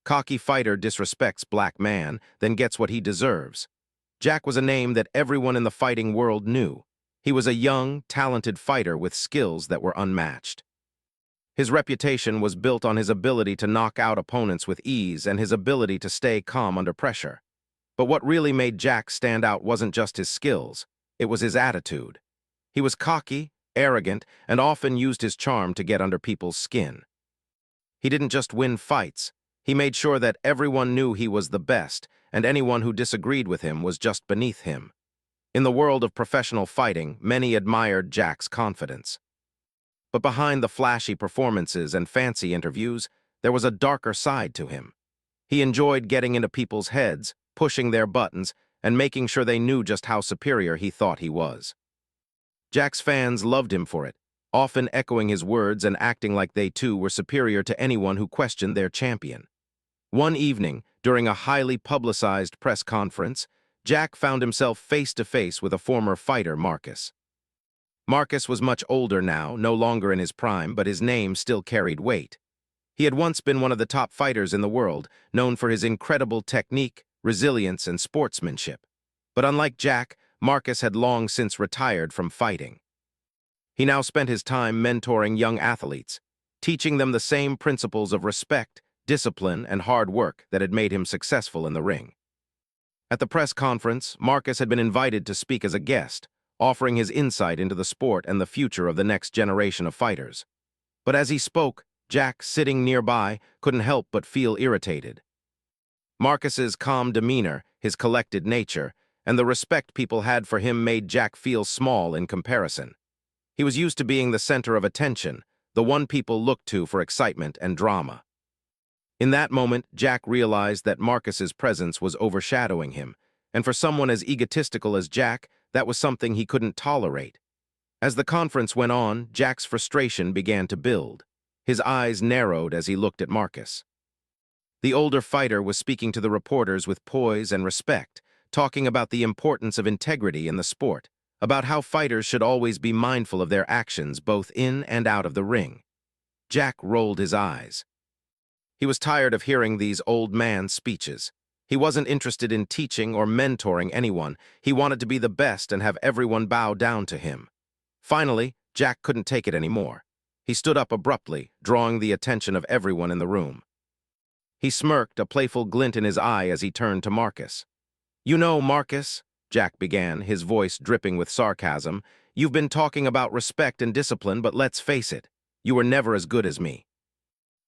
Cocky fighter disrespects black man, then gets what he deserves. Jack was a name that everyone in the fighting world knew. He was a young, talented fighter with skills that were unmatched. His reputation was built on his ability to knock out opponents with ease and his ability to stay calm under pressure. But what really made Jack stand out wasn't just his skills, it was his attitude. He was cocky, arrogant, and often used his charm to get under people's skin. He didn't just win fights, he made sure that everyone knew he was the best, and anyone who disagreed with him was just beneath him. In the world of professional fighting, many admired Jack's confidence. But behind the flashy performances and fancy interviews, there was a darker side to him. He enjoyed getting into people's heads, pushing their buttons, and making sure they knew just how superior he thought he was. Jack's fans loved him for it, often echoing his words and acting like they too were superior to anyone who questioned their champion. One evening, during a highly publicized press conference, Jack found himself face-to-face with a former fighter, Marcus. Marcus was much older now, no longer in his prime, but his name still carried weight. He had once been one of the top fighters in the world, known for his incredible technique, resilience, and sportsmanship. But unlike Jack, Marcus had long since retired from fighting. He now spent his time mentoring young athletes, teaching them the same principles of respect, discipline, and hard work that had made him successful in the ring. At the press conference, Marcus had been invited to speak as a guest, offering his insight into the sport and the future of the next generation of fighters. But as he spoke, Jack, sitting nearby, couldn't help but feel irritated. Marcus's calm demeanor, his collected nature, and the respect people had for him made Jack feel small in comparison. He was used to being the center of attention, the one people looked to for excitement and drama. In that moment, Jack realized that Marcus's presence was overshadowing him, and for someone as egotistical as Jack, that was something he couldn't tolerate. As the conference went on, Jack's frustration began to build. His eyes narrowed as he looked at Marcus. The older fighter was speaking to the reporters with poise and respect, talking about the importance of integrity in the sport, about how fighters should always be mindful of their actions both in and out of the ring. Jack rolled his eyes. He was tired of hearing these old man speeches. He wasn't interested in teaching or mentoring anyone. He wanted to be the best and have everyone bow down to him. Finally, Jack couldn't take it anymore. He stood up abruptly, drawing the attention of everyone in the room. He smirked, a playful glint in his eye as he turned to Marcus. "You know, Marcus," Jack began, his voice dripping with sarcasm, "you've been talking about respect and discipline, but let's face it, you were never as good as me.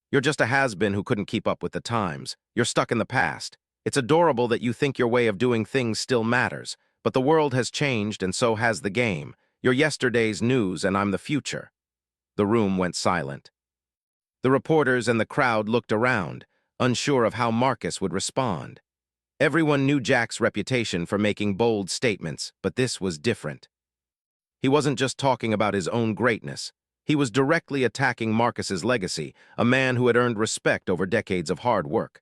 You're just a has-been who couldn't keep up with the times. You're stuck in the past. It's adorable that you think your way of doing things still matters, but the world has changed and so has the game. You're yesterday's news and I'm the future." The room went silent. The reporters and the crowd looked around, unsure of how Marcus would respond. Everyone knew Jack's reputation for making bold statements, but this was different. He wasn't just talking about his own greatness. He was directly attacking Marcus's legacy, a man who had earned respect over decades of hard work.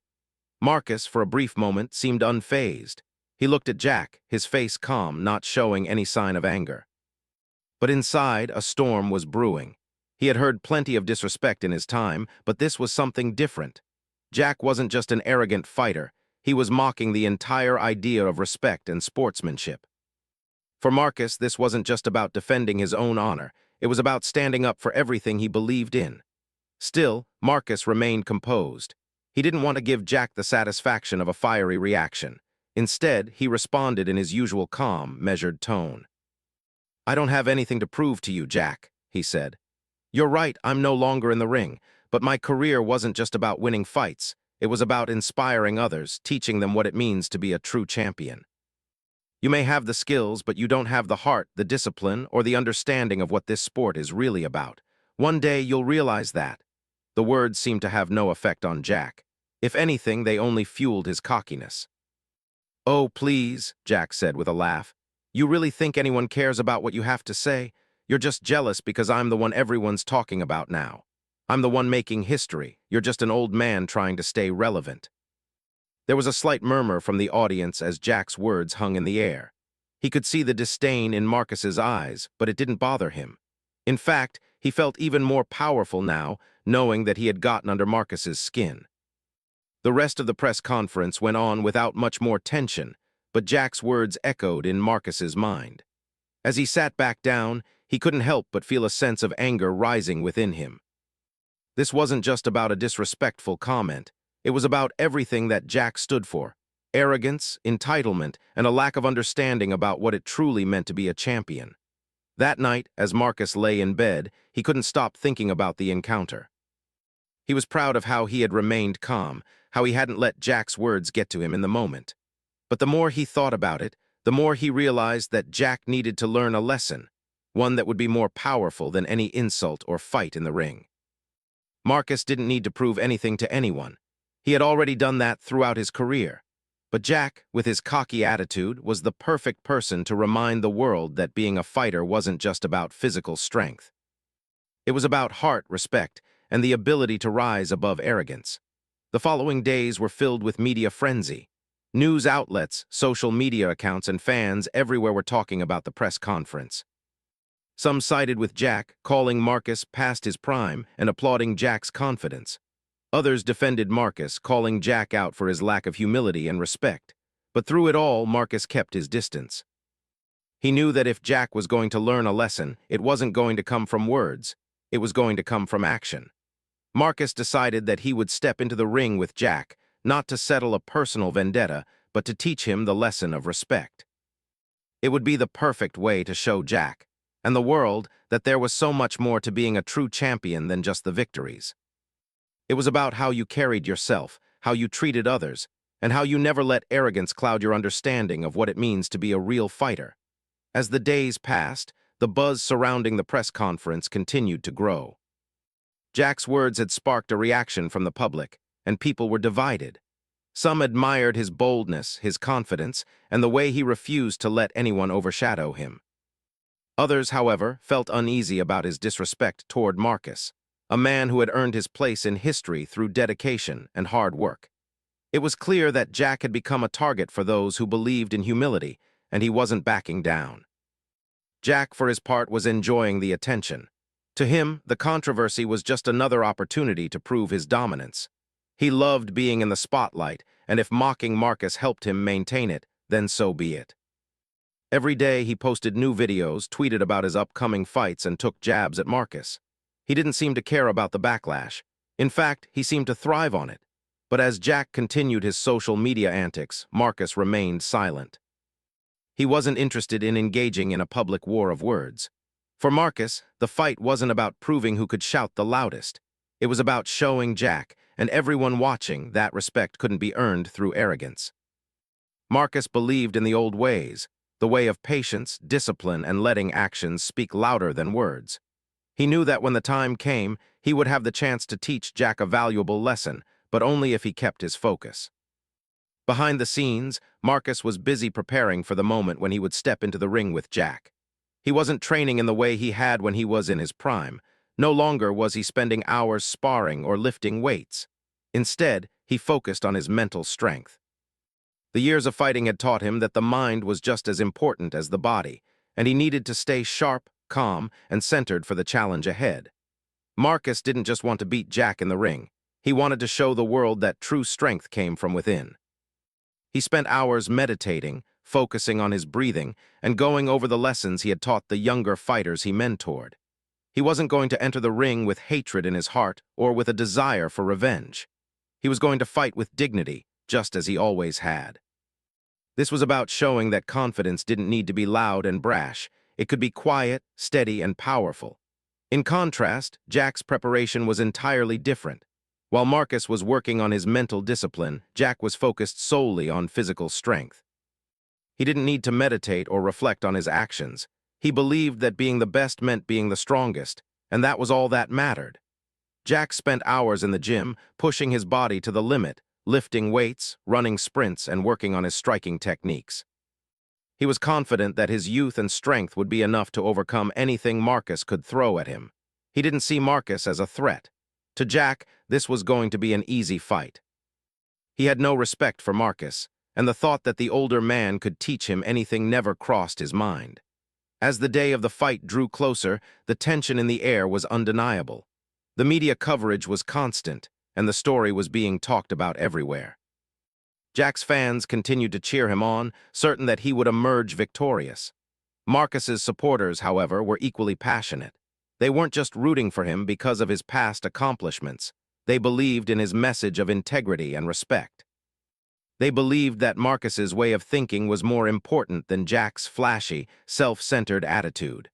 Marcus, for a brief moment, seemed unfazed. He looked at Jack, his face calm, not showing any sign of anger. But inside, a storm was brewing. He had heard plenty of disrespect in his time, but this was something different. Jack wasn't just an arrogant fighter. He was mocking the entire idea of respect and sportsmanship. For Marcus, this wasn't just about defending his own honor. It was about standing up for everything he believed in. Still, Marcus remained composed. He didn't want to give Jack the satisfaction of a fiery reaction. Instead, he responded in his usual calm, measured tone. "I don't have anything to prove to you, Jack," he said. "You're right, I'm no longer in the ring, but my career wasn't just about winning fights. It was about inspiring others, teaching them what it means to be a true champion. You may have the skills, but you don't have the heart, the discipline, or the understanding of what this sport is really about. One day you'll realize that." The words seemed to have no effect on Jack. If anything, they only fueled his cockiness. "Oh, please," Jack said with a laugh. "You really think anyone cares about what you have to say? You're just jealous because I'm the one everyone's talking about now. I'm the one making history. You're just an old man trying to stay relevant." There was a slight murmur from the audience as Jack's words hung in the air. He could see the disdain in Marcus's eyes, but it didn't bother him. In fact, he felt even more powerful now, knowing that he had gotten under Marcus's skin. The rest of the press conference went on without much more tension, but Jack's words echoed in Marcus's mind. As he sat back down, he couldn't help but feel a sense of anger rising within him. This wasn't just about a disrespectful comment. It was about everything that Jack stood for: arrogance, entitlement, and a lack of understanding about what it truly meant to be a champion. That night, as Marcus lay in bed, he couldn't stop thinking about the encounter. He was proud of how he had remained calm, how he hadn't let Jack's words get to him in the moment. But the more he thought about it, the more he realized that Jack needed to learn a lesson, one that would be more powerful than any insult or fight in the ring. Marcus didn't need to prove anything to anyone. He had already done that throughout his career. But Jack, with his cocky attitude, was the perfect person to remind the world that being a fighter wasn't just about physical strength. It was about heart, respect, and the ability to rise above arrogance. The following days were filled with media frenzy. News outlets, social media accounts, and fans everywhere were talking about the press conference. Some sided with Jack, calling Marcus past his prime and applauding Jack's confidence. Others defended Marcus, calling Jack out for his lack of humility and respect. But through it all, Marcus kept his distance. He knew that if Jack was going to learn a lesson, it wasn't going to come from words. It was going to come from action. Marcus decided that he would step into the ring with Jack, not to settle a personal vendetta, but to teach him the lesson of respect. It would be the perfect way to show Jack and the world that there was so much more to being a true champion than just the victories. It was about how you carried yourself, how you treated others, and how you never let arrogance cloud your understanding of what it means to be a real fighter. As the days passed, the buzz surrounding the press conference continued to grow. Jack's words had sparked a reaction from the public, and people were divided. Some admired his boldness, his confidence, and the way he refused to let anyone overshadow him. Others, however, felt uneasy about his disrespect toward Marcus, a man who had earned his place in history through dedication and hard work. It was clear that Jack had become a target for those who believed in humility, and he wasn't backing down. Jack, for his part, was enjoying the attention. To him, the controversy was just another opportunity to prove his dominance. He loved being in the spotlight, and if mocking Marcus helped him maintain it, then so be it. Every day he posted new videos, tweeted about his upcoming fights, and took jabs at Marcus. He didn't seem to care about the backlash. In fact, he seemed to thrive on it. But as Jack continued his social media antics, Marcus remained silent. He wasn't interested in engaging in a public war of words. For Marcus, the fight wasn't about proving who could shout the loudest. It was about showing Jack and everyone watching that respect couldn't be earned through arrogance. Marcus believed in the old ways, the way of patience, discipline, and letting actions speak louder than words. He knew that when the time came, he would have the chance to teach Jack a valuable lesson, but only if he kept his focus. Behind the scenes, Marcus was busy preparing for the moment when he would step into the ring with Jack. He wasn't training in the way he had when he was in his prime. No longer was he spending hours sparring or lifting weights. Instead, he focused on his mental strength. The years of fighting had taught him that the mind was just as important as the body, and he needed to stay sharp, calm, and centered for the challenge ahead. Marcus didn't just want to beat Jack in the ring. He wanted to show the world that true strength came from within. He spent hours meditating, focusing on his breathing, and going over the lessons he had taught the younger fighters he mentored. He wasn't going to enter the ring with hatred in his heart or with a desire for revenge. He was going to fight with dignity, just as he always had. This was about showing that confidence didn't need to be loud and brash. It could be quiet, steady, and powerful. In contrast, Jack's preparation was entirely different. While Marcus was working on his mental discipline, Jack was focused solely on physical strength. He didn't need to meditate or reflect on his actions. He believed that being the best meant being the strongest, and that was all that mattered. Jack spent hours in the gym, pushing his body to the limit, lifting weights, running sprints, and working on his striking techniques. He was confident that his youth and strength would be enough to overcome anything Marcus could throw at him. He didn't see Marcus as a threat. To Jack, this was going to be an easy fight. He had no respect for Marcus, and the thought that the older man could teach him anything never crossed his mind. As the day of the fight drew closer, the tension in the air was undeniable. The media coverage was constant, and the story was being talked about everywhere. Jack's fans continued to cheer him on, certain that he would emerge victorious. Marcus's supporters, however, were equally passionate. They weren't just rooting for him because of his past accomplishments. They believed in his message of integrity and respect. They believed that Marcus's way of thinking was more important than Jack's flashy, self-centered attitude.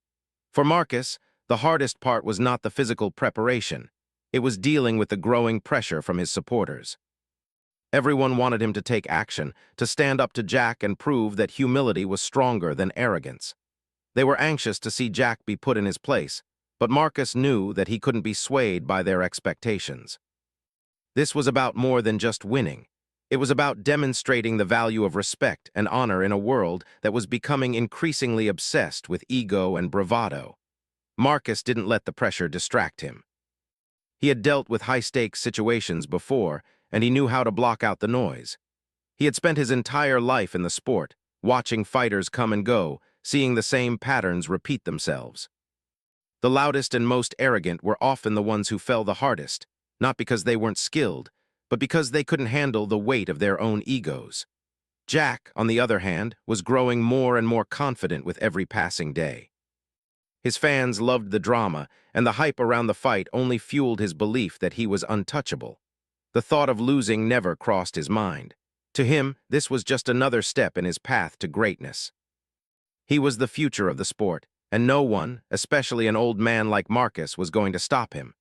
For Marcus, the hardest part was not the physical preparation. It was dealing with the growing pressure from his supporters. Everyone wanted him to take action, to stand up to Jack and prove that humility was stronger than arrogance. They were anxious to see Jack be put in his place, but Marcus knew that he couldn't be swayed by their expectations. This was about more than just winning. It was about demonstrating the value of respect and honor in a world that was becoming increasingly obsessed with ego and bravado. Marcus didn't let the pressure distract him. He had dealt with high-stakes situations before, and he knew how to block out the noise. He had spent his entire life in the sport, watching fighters come and go, seeing the same patterns repeat themselves. The loudest and most arrogant were often the ones who fell the hardest, not because they weren't skilled, but because they couldn't handle the weight of their own egos. Jack, on the other hand, was growing more and more confident with every passing day. His fans loved the drama, and the hype around the fight only fueled his belief that he was untouchable. The thought of losing never crossed his mind. To him, this was just another step in his path to greatness. He was the future of the sport, and no one, especially an old man like Marcus, was going to stop him.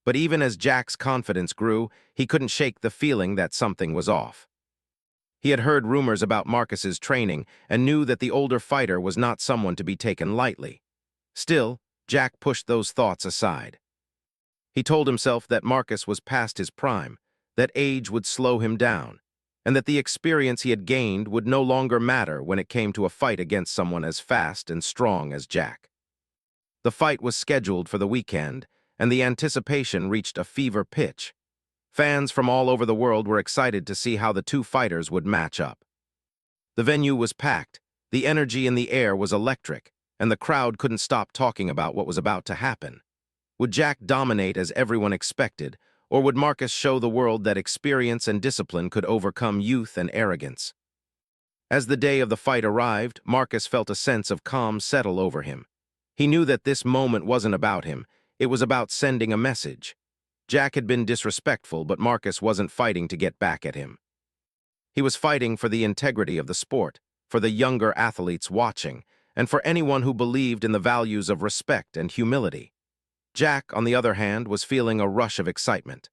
But even as Jack's confidence grew, he couldn't shake the feeling that something was off. He had heard rumors about Marcus's training and knew that the older fighter was not someone to be taken lightly. Still, Jack pushed those thoughts aside. He told himself that Marcus was past his prime, that age would slow him down, and that the experience he had gained would no longer matter when it came to a fight against someone as fast and strong as Jack. The fight was scheduled for the weekend, and the anticipation reached a fever pitch. Fans from all over the world were excited to see how the two fighters would match up. The venue was packed, the energy in the air was electric, and the crowd couldn't stop talking about what was about to happen. Would Jack dominate as everyone expected, or would Marcus show the world that experience and discipline could overcome youth and arrogance? As the day of the fight arrived, Marcus felt a sense of calm settle over him. He knew that this moment wasn't about him, it was about sending a message. Jack had been disrespectful, but Marcus wasn't fighting to get back at him. He was fighting for the integrity of the sport, for the younger athletes watching, and for anyone who believed in the values of respect and humility. Jack, on the other hand, was feeling a rush of excitement.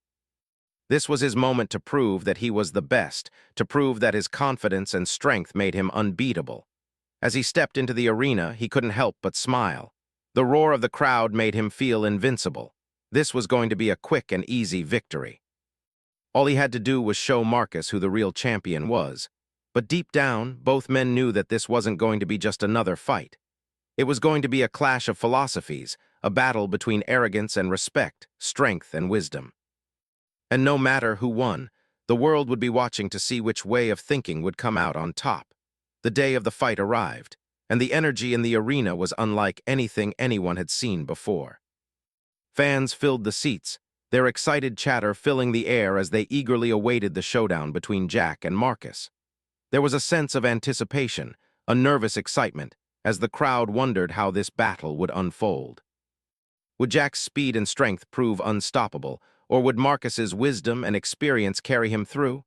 This was his moment to prove that he was the best, to prove that his confidence and strength made him unbeatable. As he stepped into the arena, he couldn't help but smile. The roar of the crowd made him feel invincible. This was going to be a quick and easy victory. All he had to do was show Marcus who the real champion was. But deep down, both men knew that this wasn't going to be just another fight. It was going to be a clash of philosophies, a battle between arrogance and respect, strength and wisdom. And no matter who won, the world would be watching to see which way of thinking would come out on top. The day of the fight arrived, and the energy in the arena was unlike anything anyone had seen before. Fans filled the seats, their excited chatter filling the air as they eagerly awaited the showdown between Jack and Marcus. There was a sense of anticipation, a nervous excitement, as the crowd wondered how this battle would unfold. Would Jack's speed and strength prove unstoppable, or would Marcus's wisdom and experience carry him through?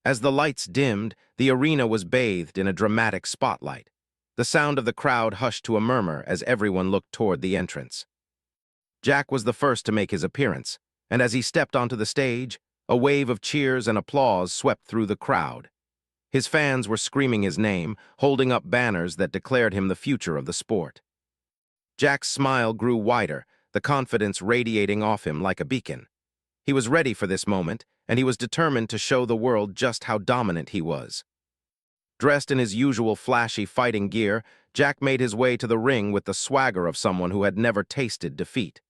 As the lights dimmed, the arena was bathed in a dramatic spotlight. The sound of the crowd hushed to a murmur as everyone looked toward the entrance. Jack was the first to make his appearance, and as he stepped onto the stage, a wave of cheers and applause swept through the crowd. His fans were screaming his name, holding up banners that declared him the future of the sport. Jack's smile grew wider, the confidence radiating off him like a beacon. He was ready for this moment, and he was determined to show the world just how dominant he was. Dressed in his usual flashy fighting gear, Jack made his way to the ring with the swagger of someone who had never tasted defeat.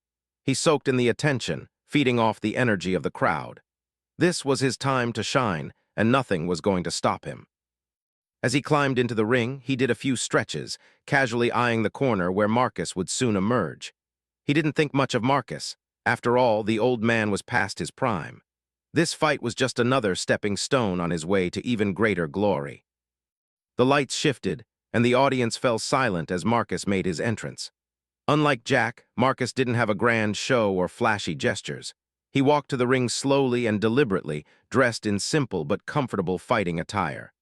He soaked in the attention, feeding off the energy of the crowd. This was his time to shine, and nothing was going to stop him. As he climbed into the ring, he did a few stretches, casually eyeing the corner where Marcus would soon emerge. He didn't think much of Marcus. After all, the old man was past his prime. This fight was just another stepping stone on his way to even greater glory. The lights shifted, and the audience fell silent as Marcus made his entrance. Unlike Jack, Marcus didn't have a grand show or flashy gestures. He walked to the ring slowly and deliberately, dressed in simple but comfortable fighting attire.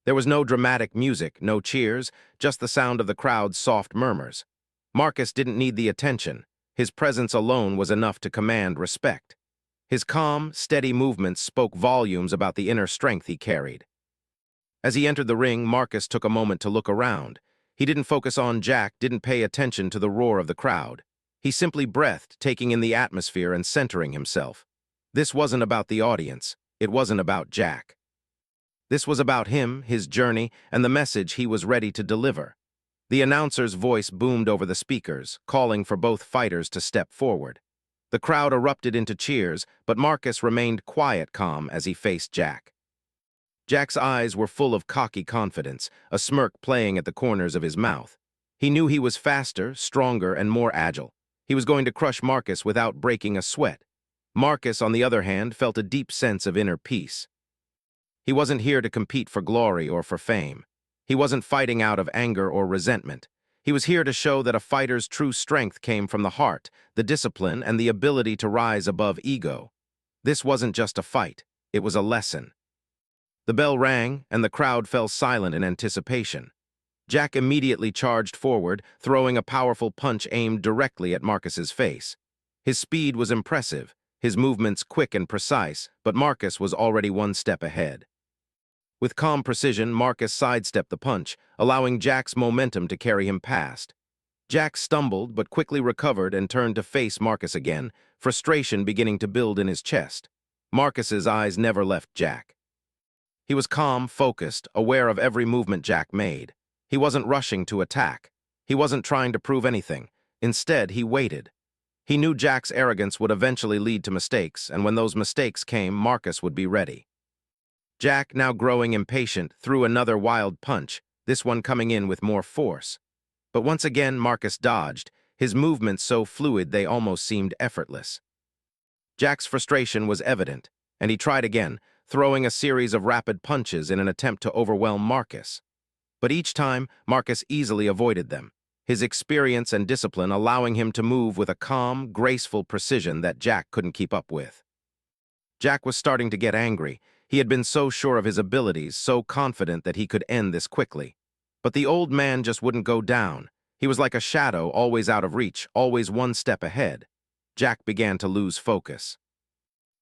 There was no dramatic music, no cheers, just the sound of the crowd's soft murmurs. Marcus didn't need the attention. His presence alone was enough to command respect. His calm, steady movements spoke volumes about the inner strength he carried. As he entered the ring, Marcus took a moment to look around. He didn't focus on Jack, didn't pay attention to the roar of the crowd. He simply breathed, taking in the atmosphere and centering himself. This wasn't about the audience. It wasn't about Jack. This was about him, his journey, and the message he was ready to deliver. The announcer's voice boomed over the speakers, calling for both fighters to step forward. The crowd erupted into cheers, but Marcus remained quiet, calm as he faced Jack. Jack's eyes were full of cocky confidence, a smirk playing at the corners of his mouth. He knew he was faster, stronger, and more agile. He was going to crush Marcus without breaking a sweat. Marcus, on the other hand, felt a deep sense of inner peace. He wasn't here to compete for glory or for fame. He wasn't fighting out of anger or resentment. He was here to show that a fighter's true strength came from the heart, the discipline, and the ability to rise above ego. This wasn't just a fight. It was a lesson. The bell rang, and the crowd fell silent in anticipation. Jack immediately charged forward, throwing a powerful punch aimed directly at Marcus's face. His speed was impressive, his movements quick and precise, but Marcus was already one step ahead. With calm precision, Marcus sidestepped the punch, allowing Jack's momentum to carry him past. Jack stumbled but quickly recovered and turned to face Marcus again, frustration beginning to build in his chest. Marcus's eyes never left Jack. He was calm, focused, aware of every movement Jack made. He wasn't rushing to attack. He wasn't trying to prove anything. Instead, he waited. He knew Jack's arrogance would eventually lead to mistakes, and when those mistakes came, Marcus would be ready. Jack, now growing impatient, threw another wild punch, this one coming in with more force. But once again, Marcus dodged, his movements so fluid they almost seemed effortless. Jack's frustration was evident, and he tried again, throwing a series of rapid punches in an attempt to overwhelm Marcus. But each time, Marcus easily avoided them, his experience and discipline allowing him to move with a calm, graceful precision that Jack couldn't keep up with. Jack was starting to get angry. He had been so sure of his abilities, so confident that he could end this quickly. But the old man just wouldn't go down. He was like a shadow, always out of reach, always one step ahead. Jack began to lose focus.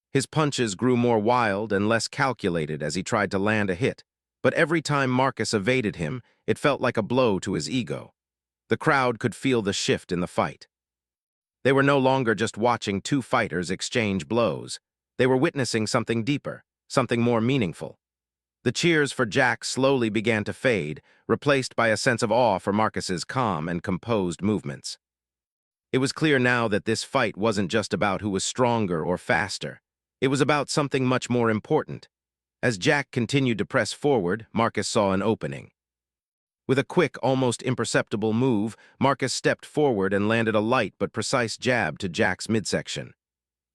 His punches grew more wild and less calculated as he tried to land a hit, but every time Marcus evaded him, it felt like a blow to his ego. The crowd could feel the shift in the fight. They were no longer just watching two fighters exchange blows. They were witnessing something deeper, something more meaningful. The cheers for Jack slowly began to fade, replaced by a sense of awe for Marcus's calm and composed movements. It was clear now that this fight wasn't just about who was stronger or faster. It was about something much more important. As Jack continued to press forward, Marcus saw an opening. With a quick, almost imperceptible move, Marcus stepped forward and landed a light but precise jab to Jack's midsection.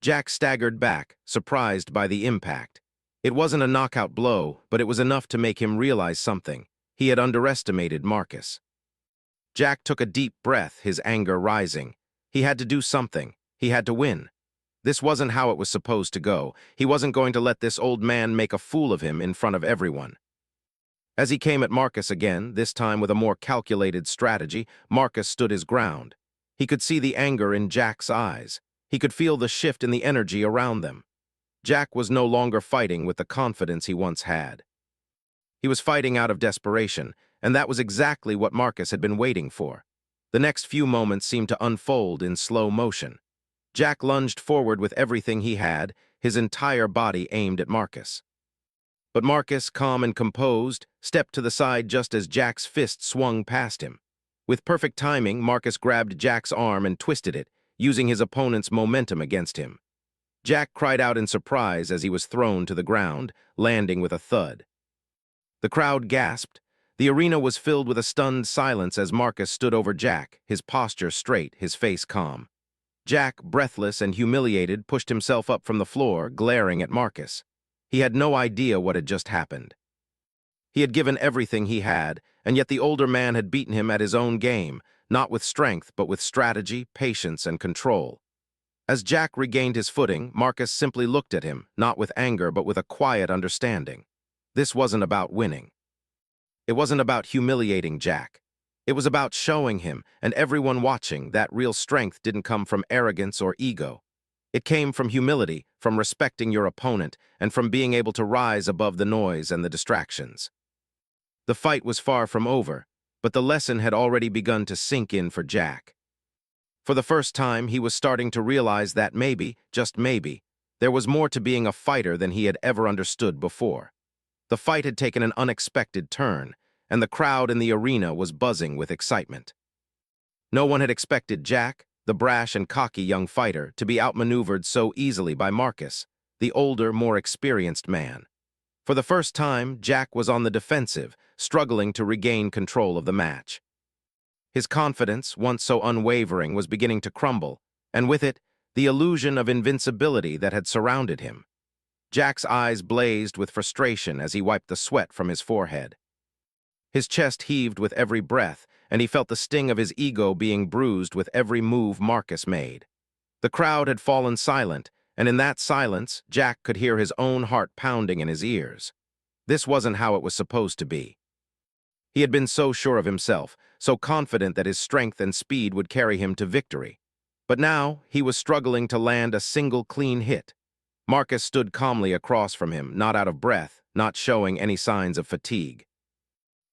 Jack staggered back, surprised by the impact. It wasn't a knockout blow, but it was enough to make him realize something. He had underestimated Marcus. Jack took a deep breath, his anger rising. He had to do something. He had to win. This wasn't how it was supposed to go. He wasn't going to let this old man make a fool of him in front of everyone. As he came at Marcus again, this time with a more calculated strategy, Marcus stood his ground. He could see the anger in Jack's eyes. He could feel the shift in the energy around them. Jack was no longer fighting with the confidence he once had. He was fighting out of desperation, and that was exactly what Marcus had been waiting for. The next few moments seemed to unfold in slow motion. Jack lunged forward with everything he had, his entire body aimed at Marcus. But Marcus, calm and composed, stepped to the side just as Jack's fist swung past him. With perfect timing, Marcus grabbed Jack's arm and twisted it, using his opponent's momentum against him. Jack cried out in surprise as he was thrown to the ground, landing with a thud. The crowd gasped. The arena was filled with a stunned silence as Marcus stood over Jack, his posture straight, his face calm. Jack, breathless and humiliated, pushed himself up from the floor, glaring at Marcus. He had no idea what had just happened. He had given everything he had, and yet the older man had beaten him at his own game, not with strength, but with strategy, patience, and control. As Jack regained his footing, Marcus simply looked at him, not with anger, but with a quiet understanding. This wasn't about winning. It wasn't about humiliating Jack. It was about showing him, and everyone watching, that real strength didn't come from arrogance or ego. It came from humility, from respecting your opponent, and from being able to rise above the noise and the distractions. The fight was far from over, but the lesson had already begun to sink in for Jack. For the first time, he was starting to realize that maybe, just maybe, there was more to being a fighter than he had ever understood before. The fight had taken an unexpected turn, and the crowd in the arena was buzzing with excitement. No one had expected Jack, the brash and cocky young fighter, to be outmaneuvered so easily by Marcus, the older, more experienced man. For the first time, Jack was on the defensive, struggling to regain control of the match. His confidence, once so unwavering, was beginning to crumble, and with it, the illusion of invincibility that had surrounded him. Jack's eyes blazed with frustration as he wiped the sweat from his forehead. His chest heaved with every breath, and he felt the sting of his ego being bruised with every move Marcus made. The crowd had fallen silent, and in that silence, Jack could hear his own heart pounding in his ears. This wasn't how it was supposed to be. He had been so sure of himself, so confident that his strength and speed would carry him to victory. But now, he was struggling to land a single clean hit. Marcus stood calmly across from him, not out of breath, not showing any signs of fatigue.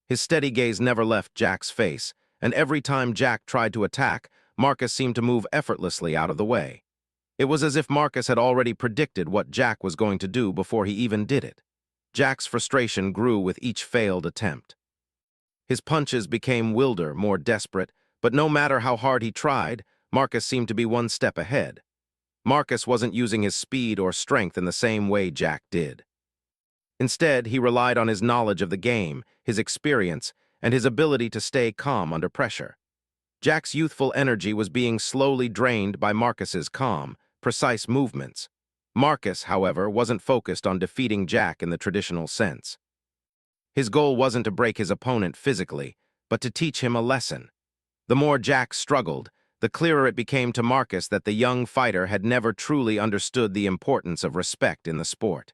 His steady gaze never left Jack's face, and every time Jack tried to attack, Marcus seemed to move effortlessly out of the way. It was as if Marcus had already predicted what Jack was going to do before he even did it. Jack's frustration grew with each failed attempt. His punches became wilder, more desperate, but no matter how hard he tried, Marcus seemed to be one step ahead. Marcus wasn't using his speed or strength in the same way Jack did. Instead, he relied on his knowledge of the game, his experience, and his ability to stay calm under pressure. Jack's youthful energy was being slowly drained by Marcus's calm, precise movements. Marcus, however, wasn't focused on defeating Jack in the traditional sense. His goal wasn't to break his opponent physically, but to teach him a lesson. The more Jack struggled, the clearer it became to Marcus that the young fighter had never truly understood the importance of respect in the sport.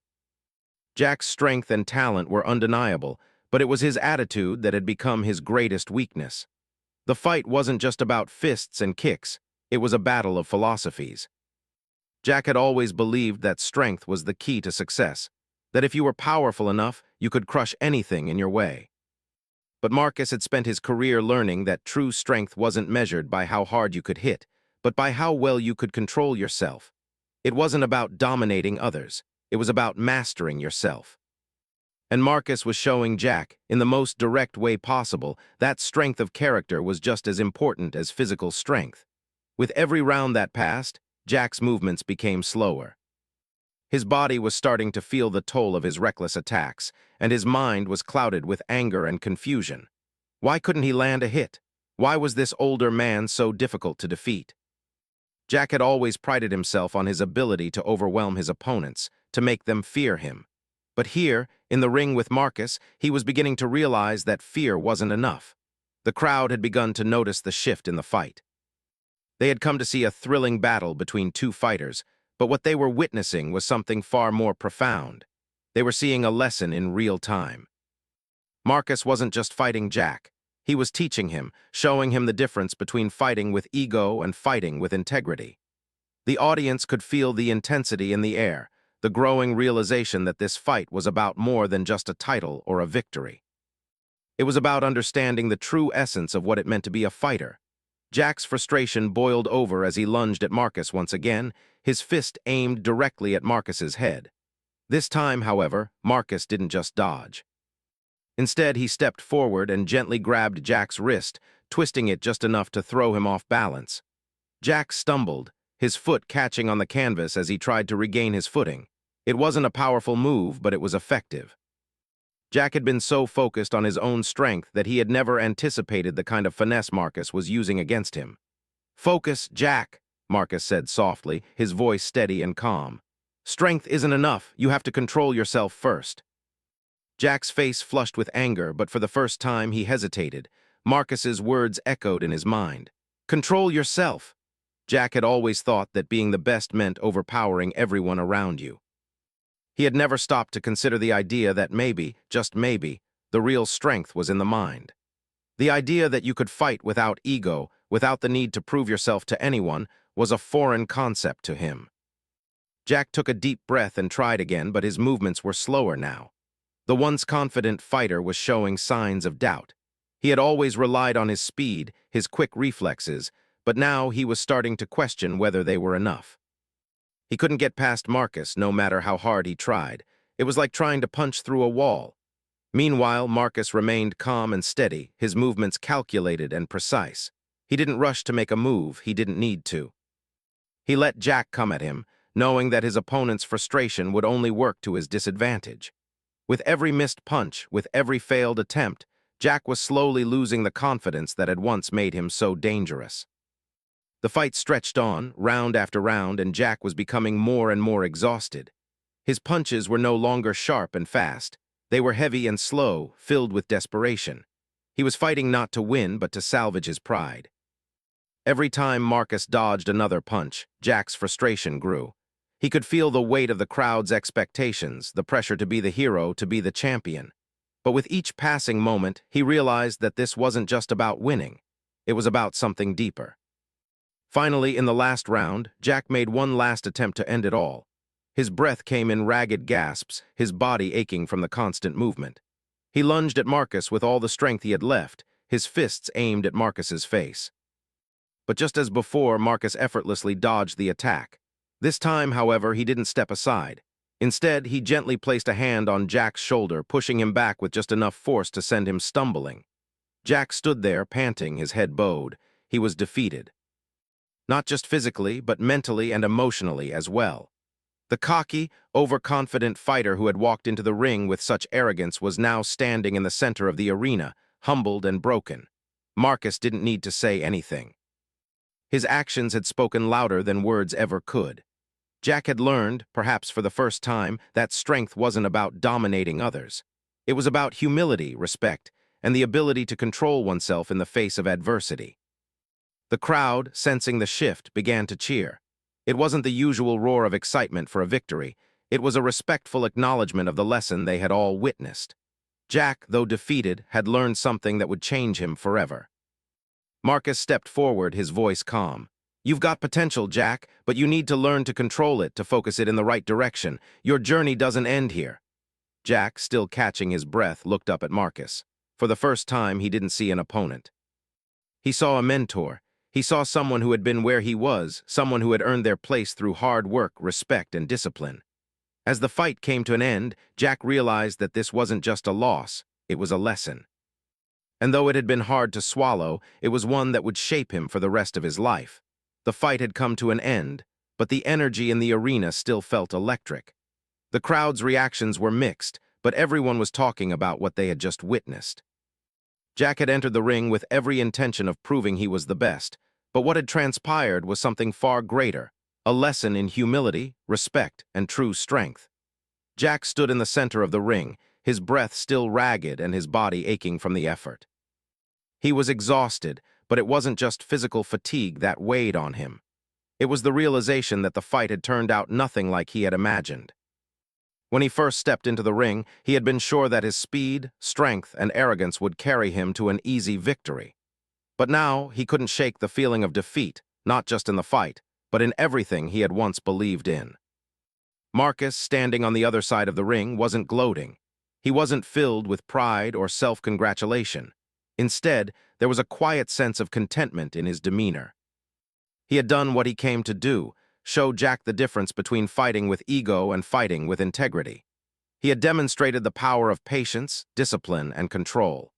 Jack's strength and talent were undeniable, but it was his attitude that had become his greatest weakness. The fight wasn't just about fists and kicks, it was a battle of philosophies. Jack had always believed that strength was the key to success, that if you were powerful enough, you could crush anything in your way. But Marcus had spent his career learning that true strength wasn't measured by how hard you could hit, but by how well you could control yourself. It wasn't about dominating others, it was about mastering yourself. And Marcus was showing Jack, in the most direct way possible, that strength of character was just as important as physical strength. With every round that passed, Jack's movements became slower. His body was starting to feel the toll of his reckless attacks, and his mind was clouded with anger and confusion. Why couldn't he land a hit? Why was this older man so difficult to defeat? Jack had always prided himself on his ability to overwhelm his opponents, to make them fear him. But here, in the ring with Marcus, he was beginning to realize that fear wasn't enough. The crowd had begun to notice the shift in the fight. They had come to see a thrilling battle between two fighters, but what they were witnessing was something far more profound. They were seeing a lesson in real time. Marcus wasn't just fighting Jack. He was teaching him, showing him the difference between fighting with ego and fighting with integrity. The audience could feel the intensity in the air, the growing realization that this fight was about more than just a title or a victory. It was about understanding the true essence of what it meant to be a fighter. Jack's frustration boiled over as he lunged at Marcus once again, his fist aimed directly at Marcus's head. This time, however, Marcus didn't just dodge. Instead, he stepped forward and gently grabbed Jack's wrist, twisting it just enough to throw him off balance. Jack stumbled, his foot catching on the canvas as he tried to regain his footing. It wasn't a powerful move, but it was effective. Jack had been so focused on his own strength that he had never anticipated the kind of finesse Marcus was using against him. "Focus, Jack," Marcus said softly, his voice steady and calm. Strength isn't enough, you have to control yourself first. Jack's face flushed with anger, but for the first time he hesitated. Marcus's words echoed in his mind. Control yourself. Jack had always thought that being the best meant overpowering everyone around you. He had never stopped to consider the idea that maybe, just maybe, the real strength was in the mind. The idea that you could fight without ego, without the need to prove yourself to anyone, was a foreign concept to him. Jack took a deep breath and tried again, but his movements were slower now. The once confident fighter was showing signs of doubt. He had always relied on his speed, his quick reflexes, but now he was starting to question whether they were enough. He couldn't get past Marcus, no matter how hard he tried. It was like trying to punch through a wall. Meanwhile, Marcus remained calm and steady, his movements calculated and precise. He didn't rush to make a move, he didn't need to. He let Jack come at him, knowing that his opponent's frustration would only work to his disadvantage. With every missed punch, with every failed attempt, Jack was slowly losing the confidence that had once made him so dangerous. The fight stretched on, round after round, and Jack was becoming more and more exhausted. His punches were no longer sharp and fast. They were heavy and slow, filled with desperation. He was fighting not to win, but to salvage his pride. Every time Marcus dodged another punch, Jack's frustration grew. He could feel the weight of the crowd's expectations, the pressure to be the hero, to be the champion. But with each passing moment, he realized that this wasn't just about winning. It was about something deeper. Finally, in the last round, Jack made one last attempt to end it all. His breath came in ragged gasps, his body aching from the constant movement. He lunged at Marcus with all the strength he had left, his fists aimed at Marcus's face. But just as before, Marcus effortlessly dodged the attack. This time, however, he didn't step aside. Instead, he gently placed a hand on Jack's shoulder, pushing him back with just enough force to send him stumbling. Jack stood there, panting, his head bowed. He was defeated. Not just physically, but mentally and emotionally as well. The cocky, overconfident fighter who had walked into the ring with such arrogance was now standing in the center of the arena, humbled and broken. Marcus didn't need to say anything. His actions had spoken louder than words ever could. Jack had learned, perhaps for the first time, that strength wasn't about dominating others. It was about humility, respect, and the ability to control oneself in the face of adversity. The crowd, sensing the shift, began to cheer. It wasn't the usual roar of excitement for a victory. It was a respectful acknowledgement of the lesson they had all witnessed. Jack, though defeated, had learned something that would change him forever. Marcus stepped forward, his voice calm. You've got potential, Jack, but you need to learn to control it, to focus it in the right direction. Your journey doesn't end here. Jack, still catching his breath, looked up at Marcus. For the first time, he didn't see an opponent. He saw a mentor. He saw someone who had been where he was, someone who had earned their place through hard work, respect, and discipline. As the fight came to an end, Jack realized that this wasn't just a loss, it was a lesson. And though it had been hard to swallow, it was one that would shape him for the rest of his life. The fight had come to an end, but the energy in the arena still felt electric. The crowd's reactions were mixed, but everyone was talking about what they had just witnessed. Jack had entered the ring with every intention of proving he was the best, but what had transpired was something far greater, a lesson in humility, respect, and true strength. Jack stood in the center of the ring, his breath still ragged and his body aching from the effort. He was exhausted, but it wasn't just physical fatigue that weighed on him. It was the realization that the fight had turned out nothing like he had imagined. When he first stepped into the ring, he had been sure that his speed, strength, and arrogance would carry him to an easy victory. But now, he couldn't shake the feeling of defeat, not just in the fight, but in everything he had once believed in. Marcus, standing on the other side of the ring, wasn't gloating. He wasn't filled with pride or self-congratulation. Instead, there was a quiet sense of contentment in his demeanor. He had done what he came to do, show Jack the difference between fighting with ego and fighting with integrity. He had demonstrated the power of patience, discipline, and control.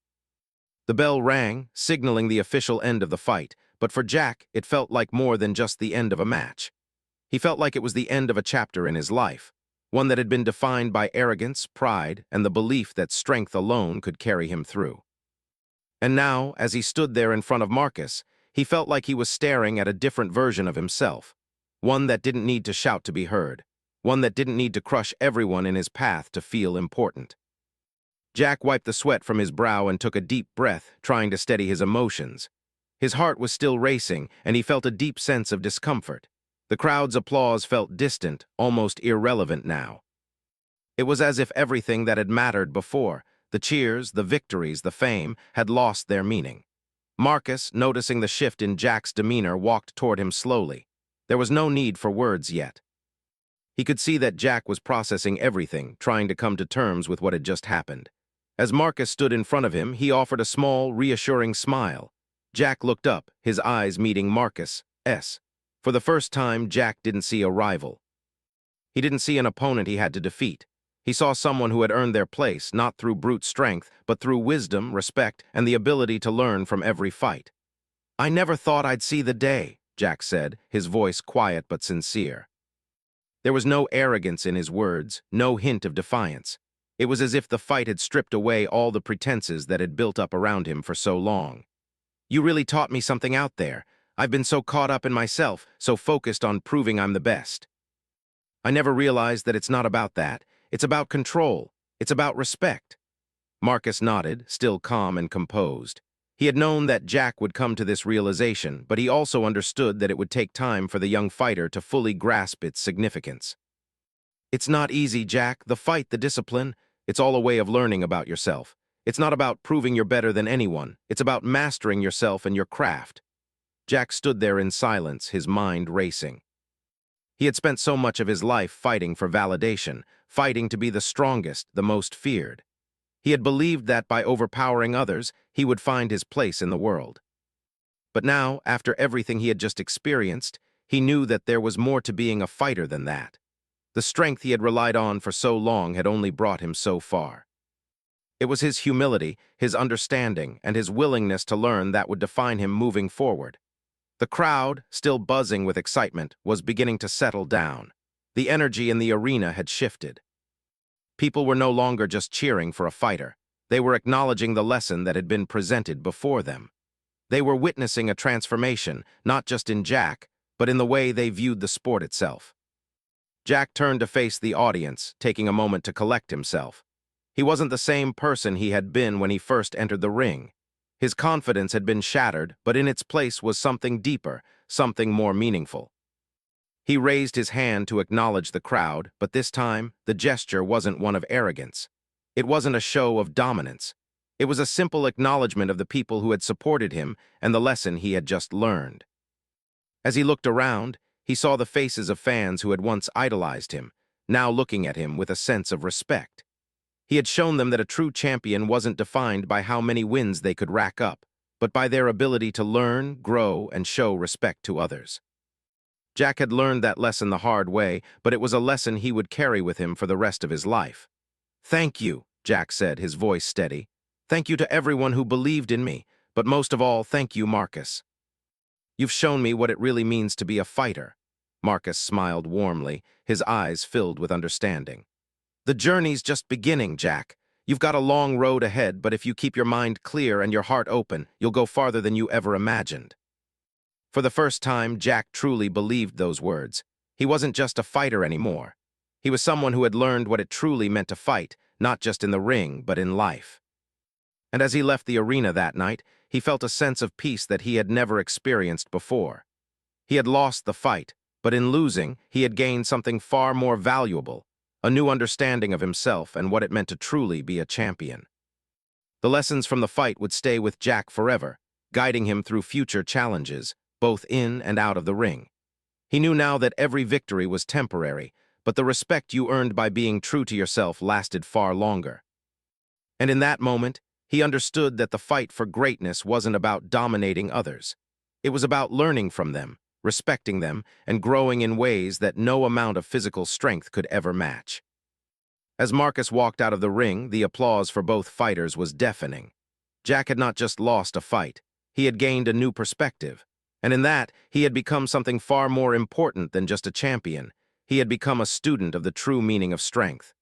The bell rang, signaling the official end of the fight, but for Jack, it felt like more than just the end of a match. He felt like it was the end of a chapter in his life, one that had been defined by arrogance, pride, and the belief that strength alone could carry him through. And now, as he stood there in front of Marcus, He felt like he was staring at a different version of himself, one that didn't need to shout to be heard, one that didn't need to crush everyone in his path to feel important. Jack wiped the sweat from his brow and took a deep breath, trying to steady his emotions. His heart was still racing, and he felt a deep sense of discomfort. The crowd's applause felt distant, almost irrelevant now. It was as if everything that had mattered before, the cheers, the victories, the fame, had lost their meaning. Marcus, noticing the shift in Jack's demeanor, walked toward him slowly. There was no need for words yet. He could see that Jack was processing everything, trying to come to terms with what had just happened. As Marcus stood in front of him, he offered a small, reassuring smile. Jack looked up, his eyes meeting Marcus's. For the first time, Jack didn't see a rival. He didn't see an opponent he had to defeat. He saw someone who had earned their place, not through brute strength, but through wisdom, respect, and the ability to learn from every fight. "I never thought I'd see the day," Jack said, his voice quiet but sincere. There was no arrogance in his words, no hint of defiance. It was as if the fight had stripped away all the pretenses that had built up around him for so long. "You really taught me something out there. I've been so caught up in myself, so focused on proving I'm the best. I never realized that it's not about that. It's about control. It's about respect." Marcus nodded, still calm and composed. He had known that Jack would come to this realization, but he also understood that it would take time for the young fighter to fully grasp its significance. "It's not easy, Jack. The fight, the discipline, it's all a way of learning about yourself. It's not about proving you're better than anyone. It's about mastering yourself and your craft." Jack stood there in silence, his mind racing. He had spent so much of his life fighting for validation, fighting to be the strongest, the most feared. He had believed that by overpowering others, he would find his place in the world. But now, after everything he had just experienced, he knew that there was more to being a fighter than that. The strength he had relied on for so long had only brought him so far. It was his humility, his understanding, and his willingness to learn that would define him moving forward. The crowd, still buzzing with excitement, was beginning to settle down. The energy in the arena had shifted. People were no longer just cheering for a fighter. They were acknowledging the lesson that had been presented before them. They were witnessing a transformation, not just in Jack, but in the way they viewed the sport itself. Jack turned to face the audience, taking a moment to collect himself. He wasn't the same person he had been when he first entered the ring. His confidence had been shattered, but in its place was something deeper, something more meaningful. He raised his hand to acknowledge the crowd, but this time, the gesture wasn't one of arrogance. It wasn't a show of dominance. It was a simple acknowledgement of the people who had supported him and the lesson he had just learned. As he looked around, he saw the faces of fans who had once idolized him, now looking at him with a sense of respect. He had shown them that a true champion wasn't defined by how many wins they could rack up, but by their ability to learn, grow, and show respect to others. Jack had learned that lesson the hard way, but it was a lesson he would carry with him for the rest of his life. "Thank you," Jack said, his voice steady. "Thank you to everyone who believed in me, but most of all, thank you, Marcus. You've shown me what it really means to be a fighter." Marcus smiled warmly, his eyes filled with understanding. "The journey's just beginning, Jack. You've got a long road ahead, but if you keep your mind clear and your heart open, you'll go farther than you ever imagined." For the first time, Jack truly believed those words. He wasn't just a fighter anymore. He was someone who had learned what it truly meant to fight, not just in the ring, but in life. And as he left the arena that night, he felt a sense of peace that he had never experienced before. He had lost the fight, but in losing, he had gained something far more valuable, a new understanding of himself and what it meant to truly be a champion. The lessons from the fight would stay with Jack forever, guiding him through future challenges, both in and out of the ring. He knew now that every victory was temporary, but the respect you earned by being true to yourself lasted far longer. And in that moment, he understood that the fight for greatness wasn't about dominating others. It was about learning from them, respecting them, and growing in ways that no amount of physical strength could ever match. As Marcus walked out of the ring, the applause for both fighters was deafening. Jack had not just lost a fight, he had gained a new perspective. And in that, he had become something far more important than just a champion. He had become a student of the true meaning of strength.